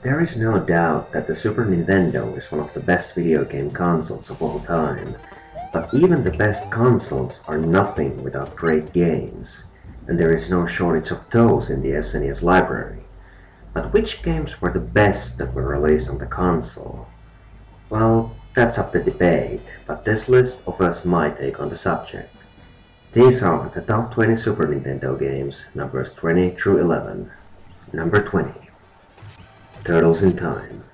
There is no doubt that the Super Nintendo is one of the best video game consoles of all time, but even the best consoles are nothing without great games, and there is no shortage of those in the SNES library. But which games were the best that were released on the console? Well, that's up to debate, but this list offers my take on the subject. These are the top 20 Super Nintendo games, numbers 20 through 11. Number 20. Turtles in Time.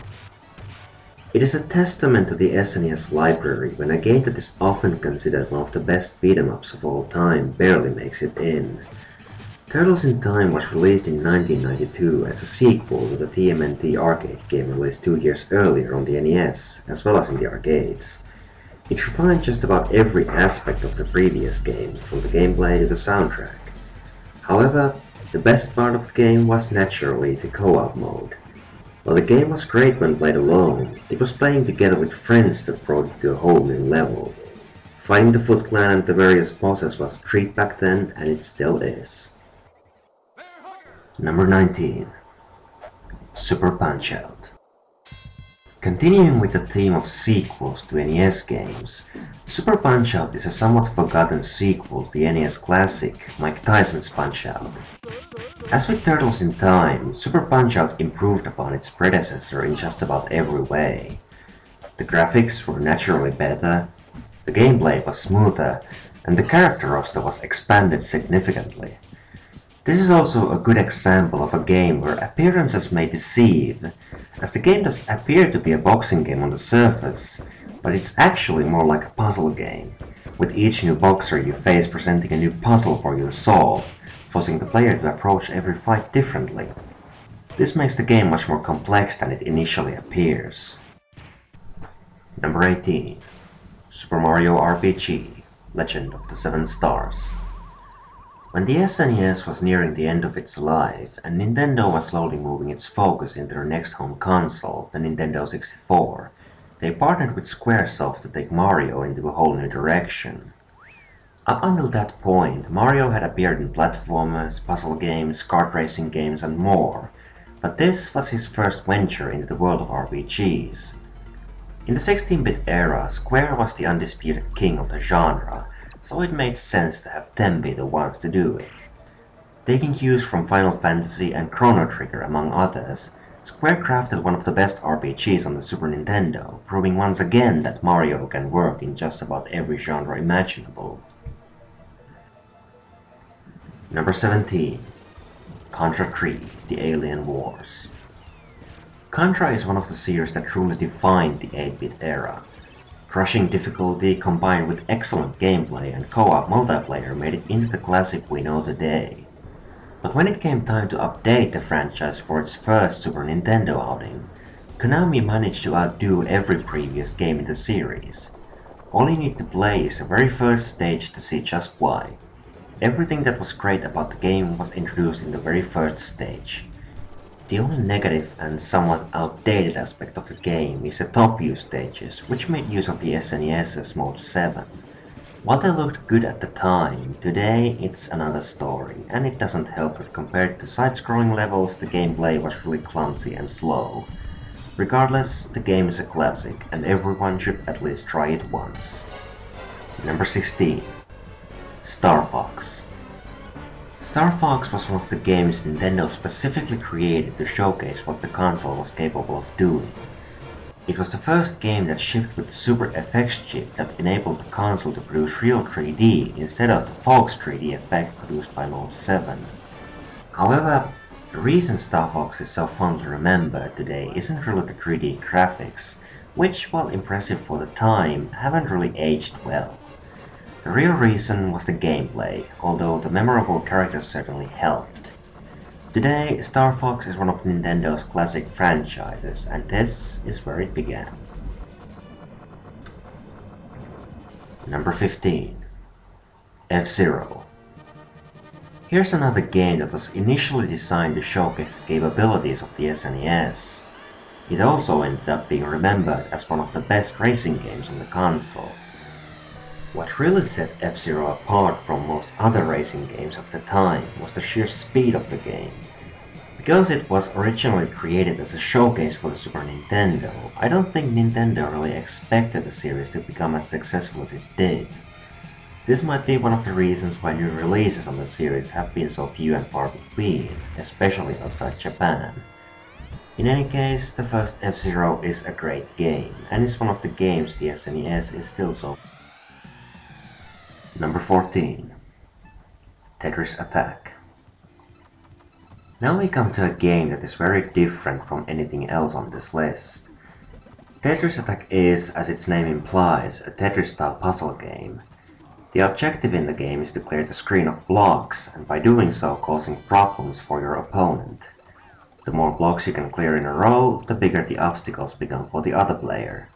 It is a testament to the SNES library when a game that is often considered one of the best beat-em-ups of all time barely makes it in. Turtles in Time was released in 1992 as a sequel to the TMNT arcade game released 2 years earlier on the NES, as well as in the arcades. It refined just about every aspect of the previous game, from the gameplay to the soundtrack. However, the best part of the game was naturally the co-op mode. While the game was great when played alone, it was playing together with friends that brought it to a whole new level. Fighting the Foot Clan and the various bosses was a treat back then, and it still is. Number 19. Super Punch-Out! Continuing with the theme of sequels to NES games, Super Punch-Out is a somewhat forgotten sequel to the NES classic Mike Tyson's Punch-Out! As with Turtles in Time, Super Punch-Out improved upon its predecessor in just about every way. The graphics were naturally better, the gameplay was smoother, and the character roster was expanded significantly. This is also a good example of a game where appearances may deceive, as the game does appear to be a boxing game on the surface, but it's actually more like a puzzle game, with each new boxer you face presenting a new puzzle for you to solve, forcing the player to approach every fight differently. This makes the game much more complex than it initially appears. Number 18. Super Mario RPG: Legend of the Seven Stars. When the SNES was nearing the end of its life, and Nintendo was slowly moving its focus into their next home console, the Nintendo 64, they partnered with Squaresoft to take Mario into a whole new direction. Up until that point, Mario had appeared in platformers, puzzle games, kart racing games, and more, but this was his first venture into the world of RPGs. In the 16-bit era, Square was the undisputed king of the genre, so it made sense to have them be the ones to do it. Taking cues from Final Fantasy and Chrono Trigger among others, Square crafted one of the best RPGs on the Super Nintendo, proving once again that Mario can work in just about every genre imaginable. Number 17. Contra 3: The Alien Wars. Contra is one of the series that truly defined the 8-bit era. Crushing difficulty combined with excellent gameplay and co-op multiplayer made it into the classic we know today. But when it came time to update the franchise for its first Super Nintendo outing, Konami managed to outdo every previous game in the series. All you need to play is the very first stage to see just why. Everything that was great about the game was introduced in the very first stage. The only negative and somewhat outdated aspect of the game is the top view stages, which made use of the SNES's Mode 7. While they looked good at the time, today it's another story, and it doesn't help that compared to side-scrolling levels, the gameplay was really clumsy and slow. Regardless, the game is a classic, and everyone should at least try it once. Number 16. Star Fox. Star Fox was one of the games Nintendo specifically created to showcase what the console was capable of doing. It was the first game that shipped with the Super FX chip that enabled the console to produce real 3D instead of the Fox 3D effect produced by Mode 7. However, the reason Star Fox is so fun to remember today isn't really the 3D graphics, which, while impressive for the time, haven't really aged well. The real reason was the gameplay, although the memorable characters certainly helped. Today, Star Fox is one of Nintendo's classic franchises, and this is where it began. Number 15. F-Zero. Here's another game that was initially designed to showcase the capabilities of the SNES. It also ended up being remembered as one of the best racing games on the console. What really set F-Zero apart from most other racing games of the time was the sheer speed of the game. The Because it was originally created as a showcase for the Super Nintendo, I don't think Nintendo really expected the series to become as successful as it did. This might be one of the reasons why new releases on the series have been so few and far between, especially outside Japan. In any case, the first F-Zero is a great game, and is one of the games the SNES is still so. Number 14. Tetris Attack. Now we come to a game that is very different from anything else on this list. Tetris Attack is, as its name implies, a Tetris-style puzzle game. The objective in the game is to clear the screen of blocks, and by doing so causing problems for your opponent. The more blocks you can clear in a row, the bigger the obstacles become for the other player.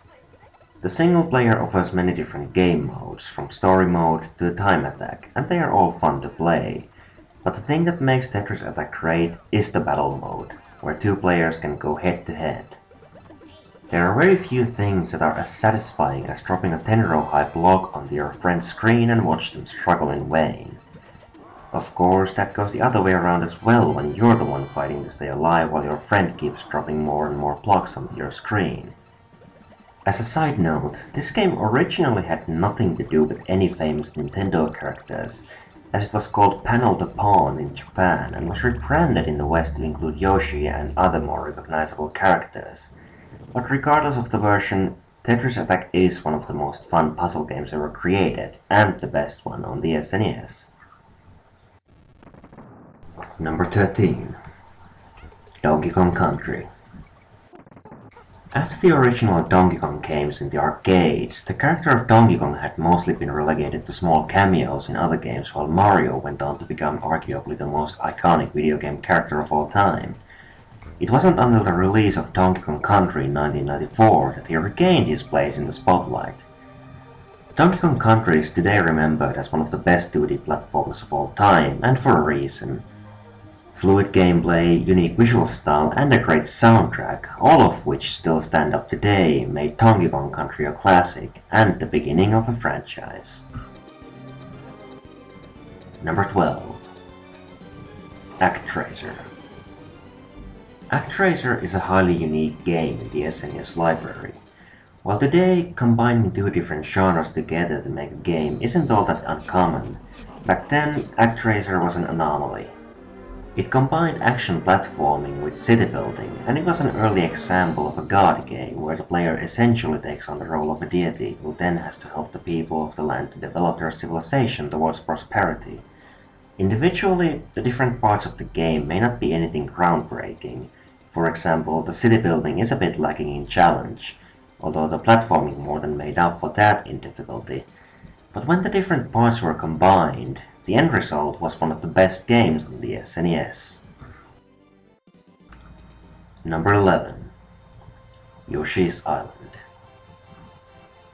The single player offers many different game modes, from story mode to time attack, and they are all fun to play. But the thing that makes Tetris Attack great is the battle mode, where two players can go head to head. There are very few things that are as satisfying as dropping a 10-row high block onto your friend's screen and watch them struggle in vain. Of course, that goes the other way around as well when you're the one fighting to stay alive while your friend keeps dropping more and more blocks onto your screen. As a side note, this game originally had nothing to do with any famous Nintendo characters, as it was called Panel de Pawn in Japan and was rebranded in the West to include Yoshi and other more recognizable characters. But regardless of the version, Tetris Attack is one of the most fun puzzle games ever created, and the best one on the SNES. Number 13. Donkey Kong Country. After the original Donkey Kong games in the arcades, the character of Donkey Kong had mostly been relegated to small cameos in other games, while Mario went on to become arguably the most iconic video game character of all time. It wasn't until the release of Donkey Kong Country in 1994 that he regained his place in the spotlight. Donkey Kong Country is today remembered as one of the best 2D platformers of all time, and for a reason. Fluid gameplay, unique visual style, and a great soundtrack, all of which still stand up today, made Donkey Kong Country a classic, and the beginning of a franchise. Number 12. ActRaiser. ActRaiser is a highly unique game in the SNES library. While today, combining two different genres together to make a game isn't all that uncommon, back then ActRaiser was an anomaly. It combined action platforming with city building, and it was an early example of a god game where the player essentially takes on the role of a deity who then has to help the people of the land to develop their civilization towards prosperity. Individually, the different parts of the game may not be anything groundbreaking. For example, the city building is a bit lacking in challenge, although the platforming more than made up for that in difficulty. But when the different parts were combined, the end result was one of the best games on the SNES. Number 11. Yoshi's Island.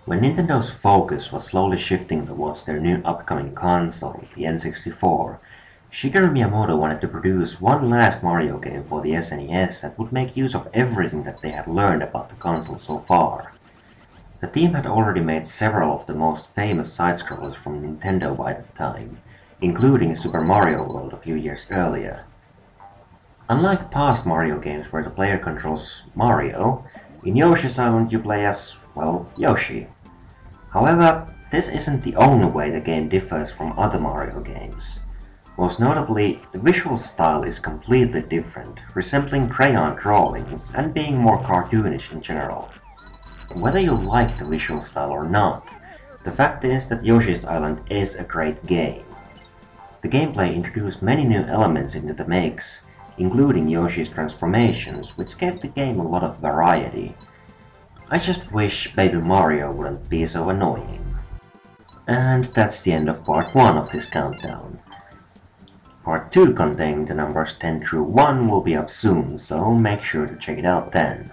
When Nintendo's focus was slowly shifting towards their new upcoming console, the N64, Shigeru Miyamoto wanted to produce one last Mario game for the SNES that would make use of everything that they had learned about the console so far. The team had already made several of the most famous side-scrollers from Nintendo by that time, including Super Mario World a few years earlier. Unlike past Mario games where the player controls Mario, in Yoshi's Island you play as, well, Yoshi. However, this isn't the only way the game differs from other Mario games. Most notably, the visual style is completely different, resembling crayon drawings and being more cartoonish in general. Whether you like the visual style or not, the fact is that Yoshi's Island is a great game. The gameplay introduced many new elements into the mix, including Yoshi's transformations, which gave the game a lot of variety. I just wish Baby Mario wouldn't be so annoying. And that's the end of part 1 of this countdown. Part 2 containing the numbers 10 through 1 will be up soon, so make sure to check it out then.